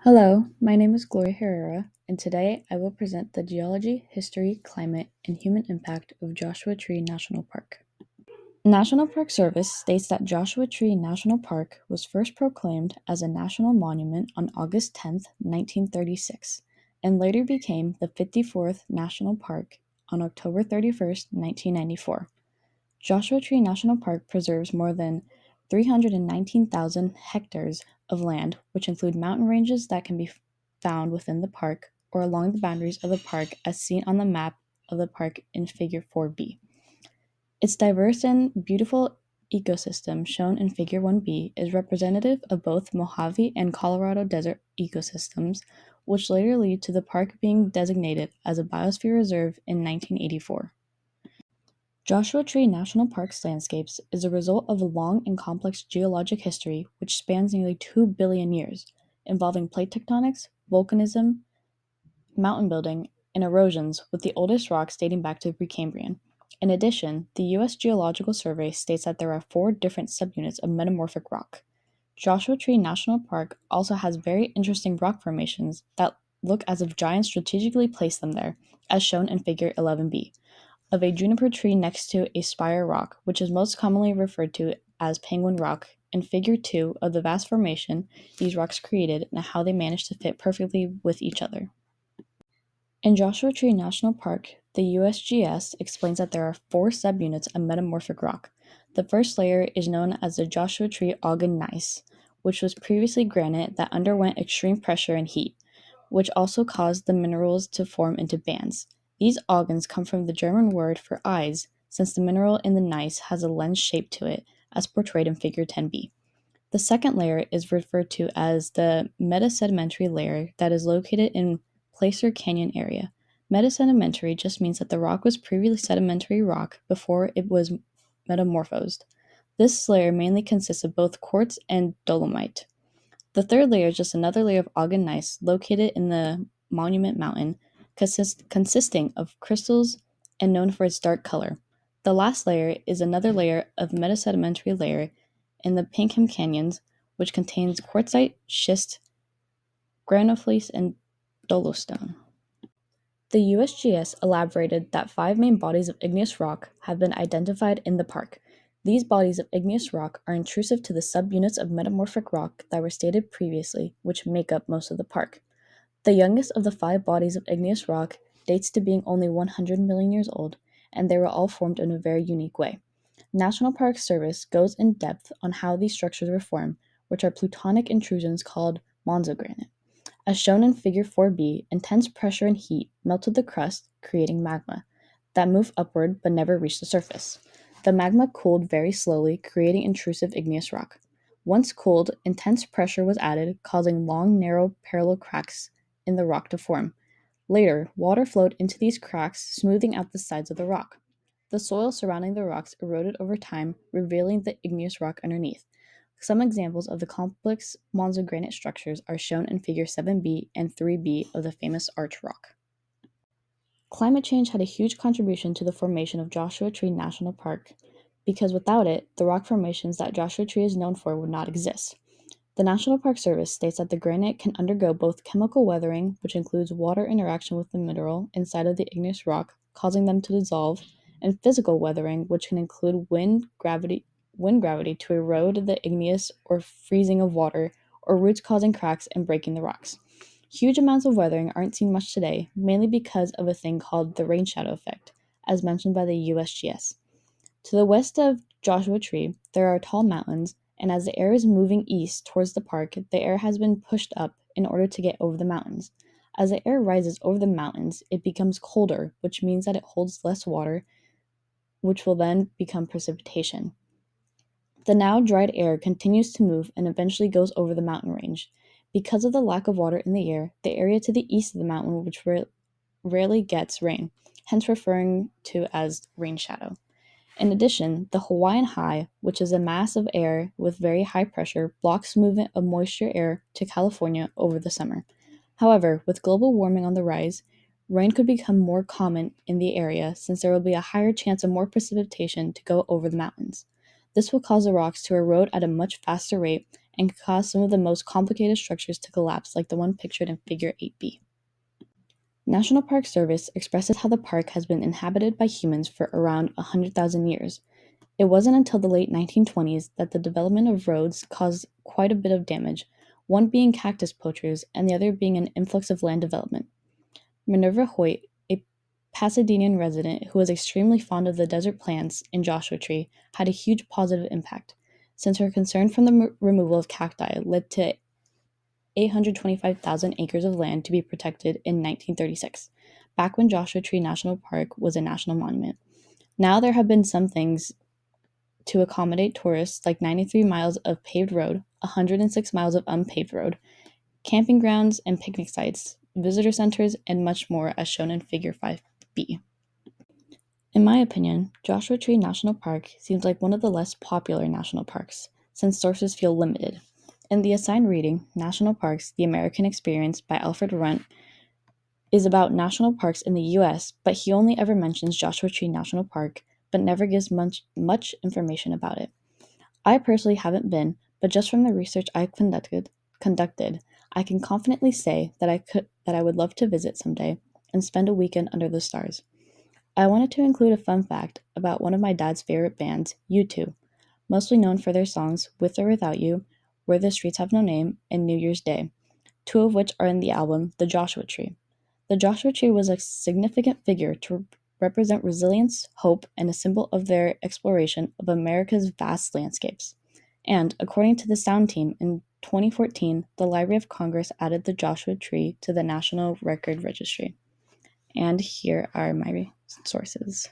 Hello, my name is Gloria Herrera, and today I will present the geology, history, climate, and human impact of Joshua Tree National Park. National Park Service states that Joshua Tree National Park was first proclaimed as a national monument on August 10, 1936, and later became the 54th National Park on October 31st, 1994. Joshua Tree National Park preserves more than 319,000 hectares of land, which include mountain ranges that can be found within the park or along the boundaries of the park as seen on the map of the park in Figure 4B. Its diverse and beautiful ecosystem shown in Figure 1B is representative of both Mojave and Colorado Desert ecosystems, which later lead to the park being designated as a biosphere reserve in 1984. Joshua Tree National Park's landscapes is a result of a long and complex geologic history which spans nearly 2 billion years, involving plate tectonics, volcanism, mountain building, and erosions, with the oldest rocks dating back to Precambrian. In addition, the U.S. Geological Survey states that there are 4 different subunits of metamorphic rock. Joshua Tree National Park also has very interesting rock formations that look as if giants strategically placed them there, as shown in Figure 11b of a juniper tree next to a spire rock, which is most commonly referred to as Penguin Rock, and Figure 2 of the vast formation these rocks created and how they managed to fit perfectly with each other. In Joshua Tree National Park, the USGS explains that there are 4 subunits of metamorphic rock. The first layer is known as the Joshua Tree Ogden Gneiss, which was previously granite that underwent extreme pressure and heat, which also caused the minerals to form into bands. These oggons come from the German word for eyes, since the mineral in the gneiss has a lens shape to it, as portrayed in Figure 10b. The second layer is referred to as the metasedimentary layer that is located in Placer Canyon area. Metasedimentary just means that the rock was previously sedimentary rock before it was metamorphosed. This layer mainly consists of both quartz and dolomite. The third layer is just another layer of ogden gneiss located in the Monument Mountain, consisting of crystals and known for its dark color. The last layer is another layer of metasedimentary layer in the Pinkham Canyons, which contains quartzite, schist, granophytes, and dolostone. The USGS elaborated that 5 main bodies of igneous rock have been identified in the park. These bodies of igneous rock are intrusive to the subunits of metamorphic rock that were stated previously, which make up most of the park. The youngest of the 5 bodies of igneous rock dates to being only 100 million years old, and they were all formed in a very unique way. National Park Service goes in depth on how these structures were formed, which are plutonic intrusions called monzogranite. As shown in Figure 4b, intense pressure and heat melted the crust, creating magma that moved upward but never reached the surface. The magma cooled very slowly, creating intrusive igneous rock. Once cooled, intense pressure was added, causing long, narrow, parallel cracks in the rock to form. Later, water flowed into these cracks, smoothing out the sides of the rock. The soil surrounding the rocks eroded over time, revealing the igneous rock underneath. Some examples of the complex monzogranite structures are shown in Figure 7b and 3b of the famous Arch Rock. Climate change had a huge contribution to the formation of Joshua Tree National Park, because without it, the rock formations that Joshua Tree is known for would not exist. The National Park Service states that the granite can undergo both chemical weathering, which includes water interaction with the mineral inside of the igneous rock, causing them to dissolve, and physical weathering, which can include wind gravity to erode the igneous or freezing of water, or roots causing cracks and breaking the rocks. Huge amounts of weathering aren't seen much today, mainly because of a thing called the rain shadow effect, as mentioned by the USGS. To the west of Joshua Tree, there are tall mountains, and as the air is moving east towards the park, the air has been pushed up in order to get over the mountains. As the air rises over the mountains, it becomes colder, which means that it holds less water, which will then become precipitation. The now dried air continues to move and eventually goes over the mountain range. Because of the lack of water in the air, the area to the east of the mountain which rarely gets rain, hence referring to as rain shadow. In addition, the Hawaiian High, which is a mass of air with very high pressure, blocks movement of moisture air to California over the summer. However, with global warming on the rise, rain could become more common in the area since there will be a higher chance of more precipitation to go over the mountains. This will cause the rocks to erode at a much faster rate and could cause some of the most complicated structures to collapse, like the one pictured in Figure 8b. National Park Service expresses how the park has been inhabited by humans for around 100,000 years. It wasn't until the late 1920s that the development of roads caused quite a bit of damage, one being cactus poachers and the other being an influx of land development. Minerva Hoyt, a Pasadena's resident who was extremely fond of the desert plants in Joshua Tree, had a huge positive impact, since her concern from the removal of cacti led to 825,000 acres of land to be protected in 1936, back when Joshua Tree National Park was a national monument. Now there have been some things to accommodate tourists, like 93 miles of paved road, 106 miles of unpaved road, camping grounds and picnic sites, visitor centers, and much more, as shown in Figure 5b. In my opinion, Joshua Tree National Park seems like one of the less popular national parks, since sources feel limited. In the assigned reading, National Parks: The American Experience by Alfred Runt is about national parks in the US, but he only ever mentions Joshua Tree National Park, but never gives much information about it. I personally haven't been, but just from the research I've conducted, I can confidently say that I would love to visit someday and spend a weekend under the stars. I wanted to include a fun fact about one of my dad's favorite bands, U2, mostly known for their songs With or Without You, Where the Streets Have No Name, and New Year's Day, two of which are in the album The Joshua Tree. The Joshua Tree was a significant figure to represent resilience, hope, and a symbol of their exploration of America's vast landscapes. And, according to the Sound Team, in 2014, the Library of Congress added the Joshua Tree to the National Record Registry. And here are my sources.